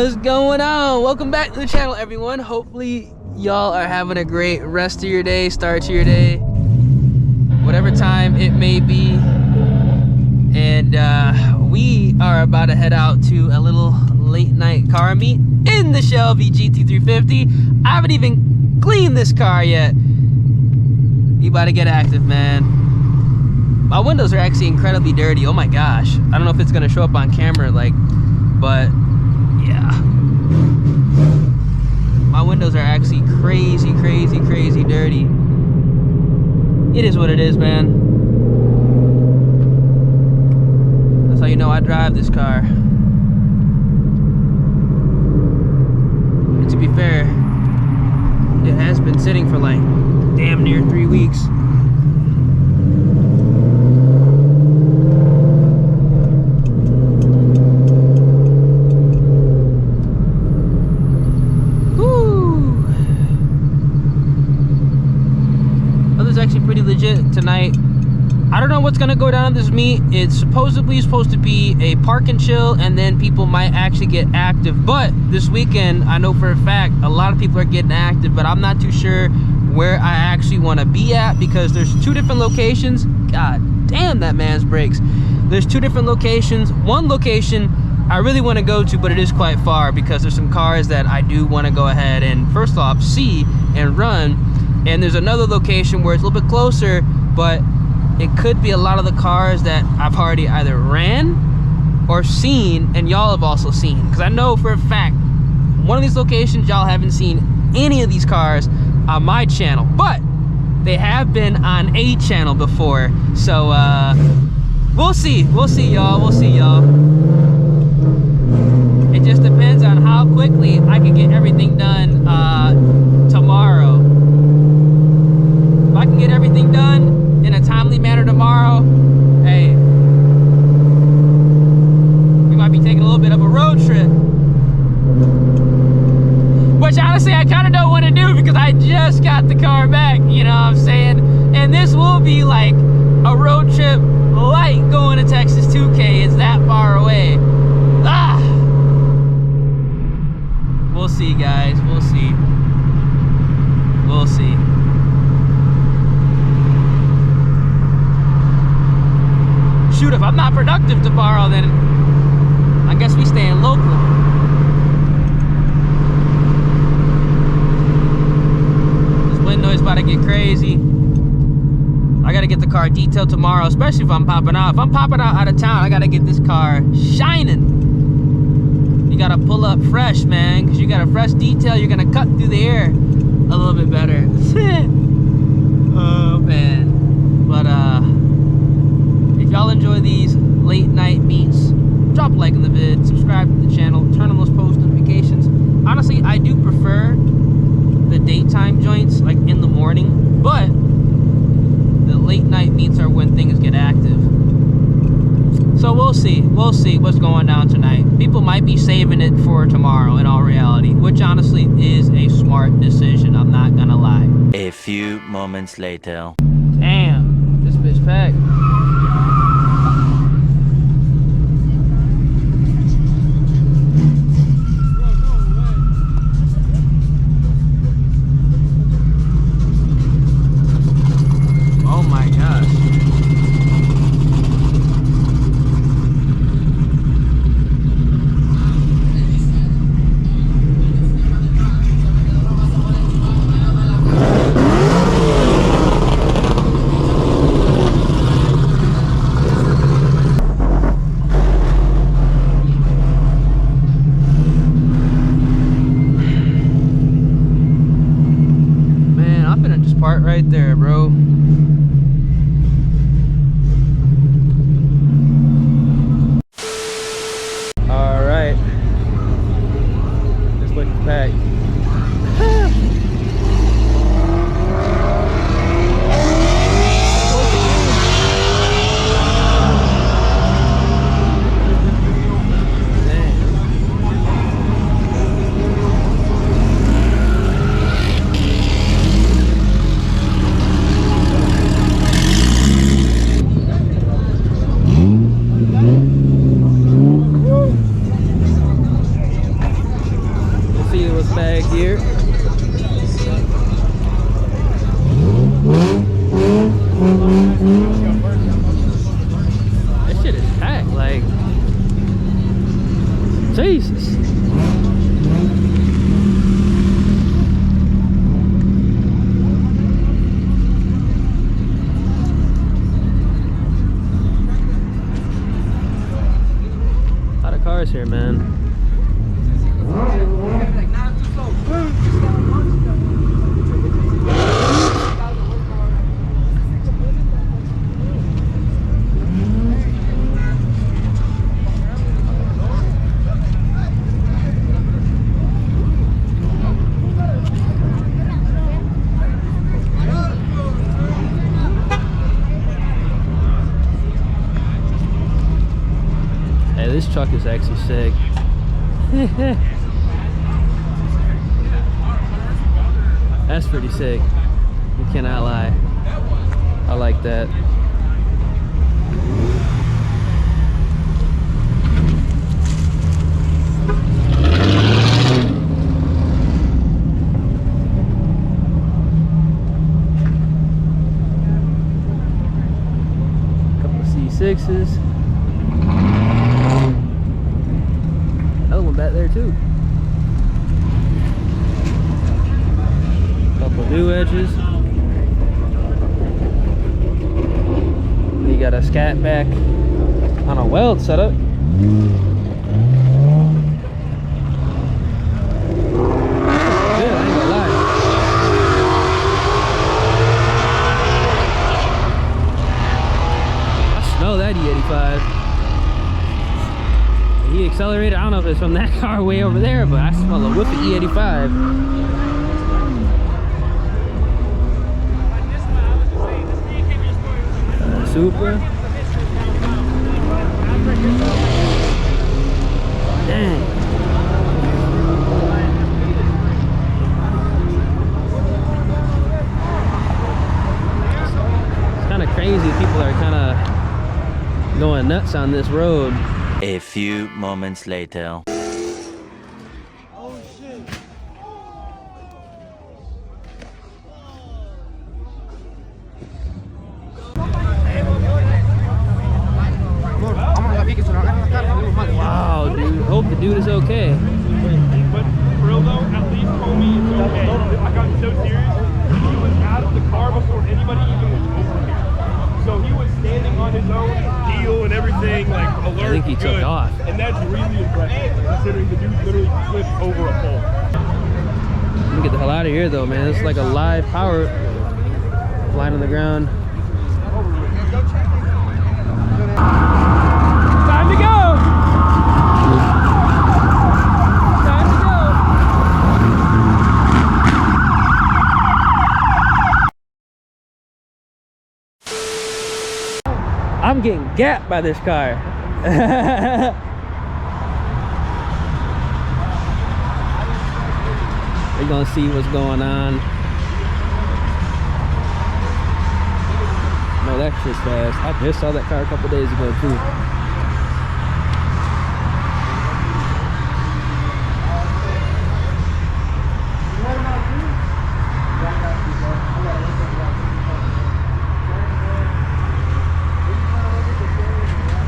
What's going on? Welcome back to the channel, everyone. Hopefully y'all are having a great rest of your day, start to your day, whatever time it may be. And we are about to head out to a little late night car meet in the Shelby GT350. I haven't even cleaned this car yet. You about to get active, man. My windows are actually incredibly dirty. Oh my gosh. I don't know if it's gonna show up on camera, but yeah. My windows are actually crazy dirty. It is what it is, man. That's how you know I drive this car. And to be fair, it has been sitting for like damn near 3 weeks. Actually pretty legit tonight. I don't know what's gonna go down at this meet. It's supposedly supposed to be a park and chill, and then people might actually get active. But this weekend, I know for a fact a lot of people are getting active, but I'm not too sure where I actually want to be at, because there's 2 different locations. God damn, that man's brakes. There's 2 different locations. One location I really want to go to, but it is quite far, because there's some cars that I do want to go ahead and first off see and run. And there's another location where it's a little bit closer, but it could be a lot of the cars that I've already either ran or seen, and y'all have also seen. Because I know for a fact, one of these locations, y'all haven't seen any of these cars on my channel, but they have been on a channel before. So we'll see y'all, It just depends on how quickly I can get everything done tomorrow. If I can get everything done in a timely manner tomorrow, hey, we might be taking a little bit of a road trip. Which honestly I kind of don't want to do, because I just got the car back, you know what I'm saying? And this will be like a road trip light going to Texas 2K. It's that far away. We'll see, guys. We'll see. Shoot, if I'm not productive tomorrow, then I guess we staying local. This wind noise about to get crazy. I gotta get the car detailed tomorrow, especially if I'm popping out. If I'm popping out of town, I gotta get this car shining. You gotta pull up fresh, man, because you got a fresh detail. You're gonna cut through the air a little bit better. Oh man. But if y'all enjoy these late night meets, drop a like on the vid, subscribe to the channel, turn on those post notifications. Honestly, I do prefer the daytime joints, like in the morning, but the late night meets are when things get active. So we'll see what's going down tonight. People might be saving it for tomorrow in all reality, which honestly is a smart decision, I'm not gonna lie. A few moments later. Damn, this bitch packed. Oh my gosh. cars here, man. This truck is actually sick. That's pretty sick. You cannot lie. I like that. Couple of C6s. Back there too. Couple new edges. You got a scat back on a weld setup. Yeah, I ain't gonna lie. I smell that E85. He accelerated. I don't know if it's from that car way over there, but I smell a whiff of E85. Supra. Dang. It's kind of crazy. People are kind of going nuts on this road. A few moments later. Oh shit. Wow, dude. Hope the dude is okay. But for real though, at least told me it's okay. I got so serious. He was out of the car before anybody even was over here. So he was standing on his own deal and everything, like alert. I think he took off. And that's really impressive, considering the dude literally flipped over a pole. Let me get the hell out of here though, man. It's like a live power flying on the ground. Time to go! Time to go! I'm getting gapped by this car. We're gonna see what's going on. No, that shit's fast. I just saw that car a couple days ago too.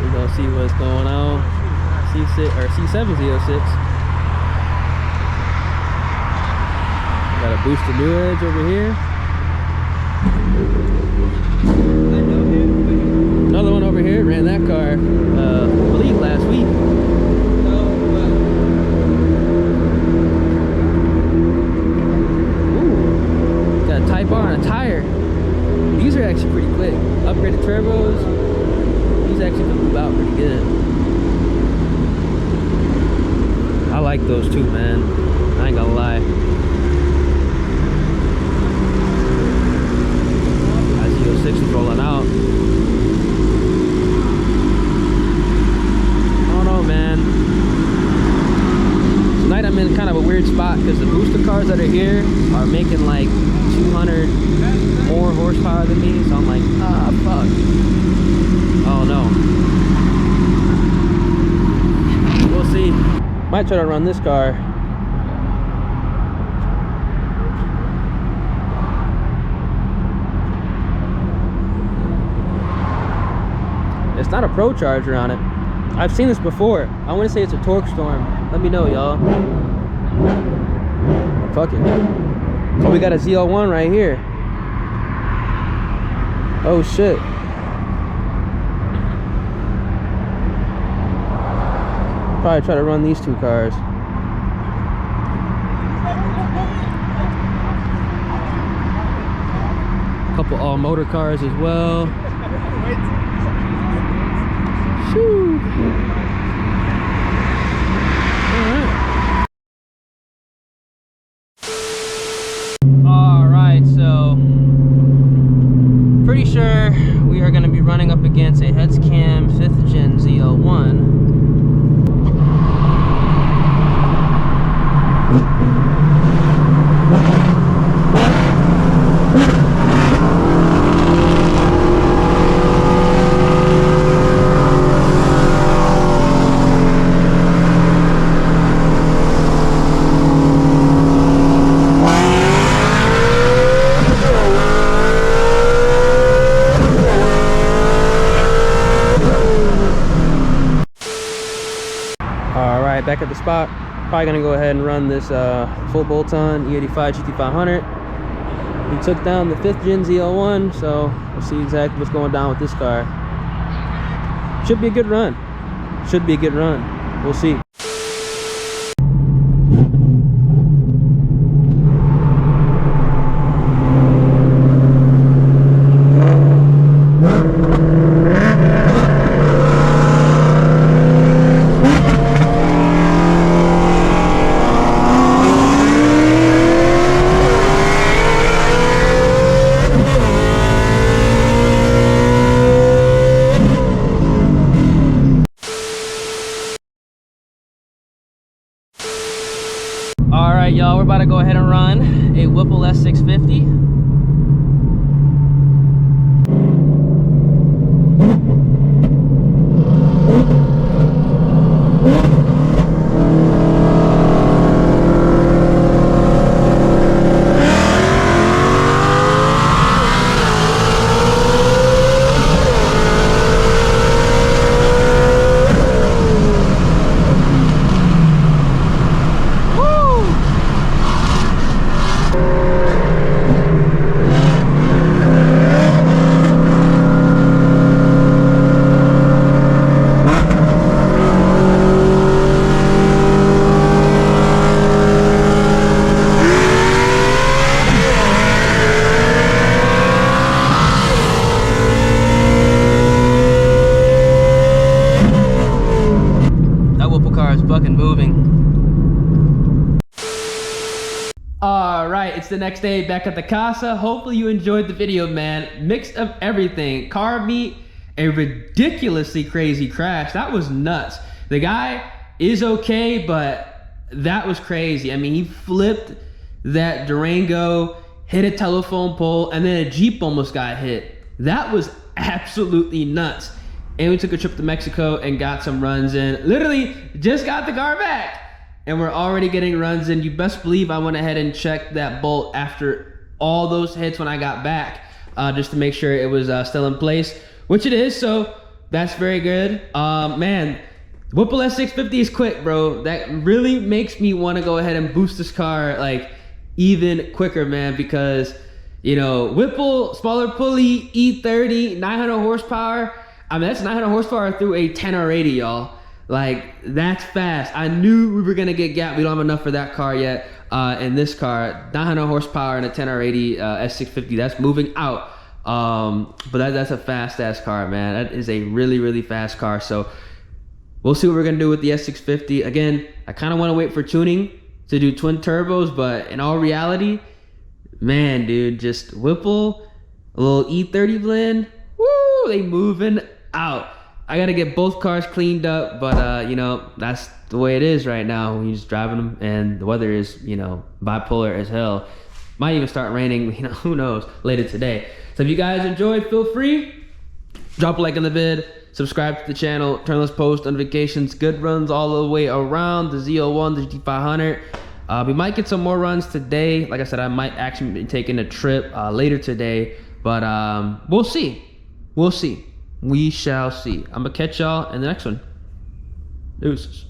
We're gonna see what's going on. C6 or C706. Got a booster new edge over here. Another one over here. Ran that car, I believe last week. Ooh, got a Type R on a tire. These are actually pretty quick. Upgraded turbos. These actually can move out pretty good. I like those too, man. I ain't gonna lie. I see 06 is rolling out. I don't know, man. Tonight I'm in kind of a weird spot because the booster cars that are here are making like 200 more horsepower than me, so I'm like, ah, fuck. Oh no. We'll see. Might try to run this car. It's not a Pro Charger on it. I've seen this before. I want to say it's a Torque Storm. Let me know, y'all. Fuck it. Oh, we got a ZL1 right here. Oh shit. Probably try to run these two cars. Couple all motor cars as well. Shoo. All right, so pretty sure we are going to be running up against a Heads Cam 5th Gen ZL1. Back at the spot, probably gonna go ahead and run this full bolt-on E85 GT500. We took down the 5th Gen ZL1, so we'll see exactly what's going down with this car. Should be a good run. Should be a good run. We'll see. All right, y'all, we're about to go ahead and run a Whipple S650. Fucking moving. All right, it's the next day back at the casa. Hopefully you enjoyed the video, man. Mix of everything. Car meet, a ridiculously crazy crash. That was nuts. The guy is okay, but that was crazy. I mean, he flipped that Durango, hit a telephone pole, and then a Jeep almost got hit. That was absolutely nuts. And we took a trip to Mexico and got some runs in. Literally just got the car back and we're already getting runs in. You best believe I went ahead and checked that bolt after all those hits when I got back, just to make sure it was still in place, which it is. So that's very good. Man, Whipple S650 is quick, bro. That really makes me want to go ahead and boost this car like even quicker, man, because, you know, Whipple, smaller pulley, E30, 900 horsepower. I mean, that's 900 horsepower through a 10R80, y'all. Like, that's fast. I knew we were gonna get gap. We don't have enough for that car yet. In this car, 900 horsepower and a 10R80 S650, that's moving out. But that's a fast ass car, man. That is a really, really fast car. So we'll see what we're gonna do with the S650. Again, I kind of want to wait for tuning to do twin turbos, but in all reality, man, dude, just Whipple, a little E30 blend. Woo, they moving out. I gotta get both cars cleaned up, but you know, that's the way it is right now when you're just driving them and the weather is, you know, bipolar as hell. Might even start raining, you know, who knows, later today. So if you guys enjoyed, feel free, drop a like on the vid, subscribe to the channel, turn those post notifications. Good runs all the way around the ZL1, the GT500. We might get some more runs today. Like I said, I might actually be taking a trip later today, but we'll see. We'll see. We shall see. I'm gonna catch y'all in the next one. Deuces.